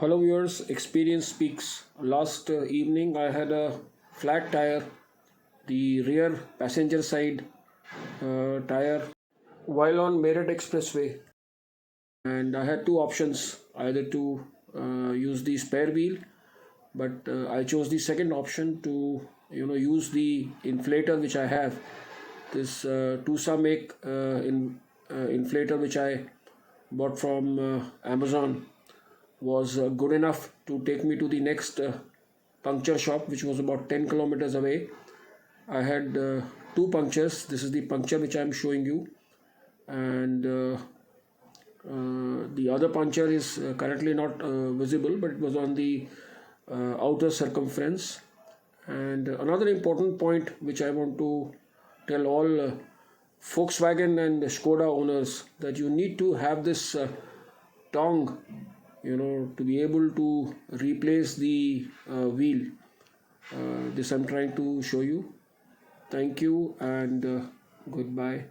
Hello viewers, experience speaks. Last evening I had a flat tire, the rear passenger side tire, while on Meerut Expressway, and I had two options, either to use the spare wheel, but I chose the second option to use the inflator which I have. This Tusa make inflator which I bought from Amazon was good enough to take me to the next puncture shop, which was about 10 kilometers away. I had two punctures. This is the puncture which I am showing you, and the other puncture is currently not visible, but it was on the outer circumference. And another important point which I want to tell all Volkswagen and Skoda owners, that you need to have this tongue to be able to replace the wheel. This I'm trying to show you. Thank you and goodbye.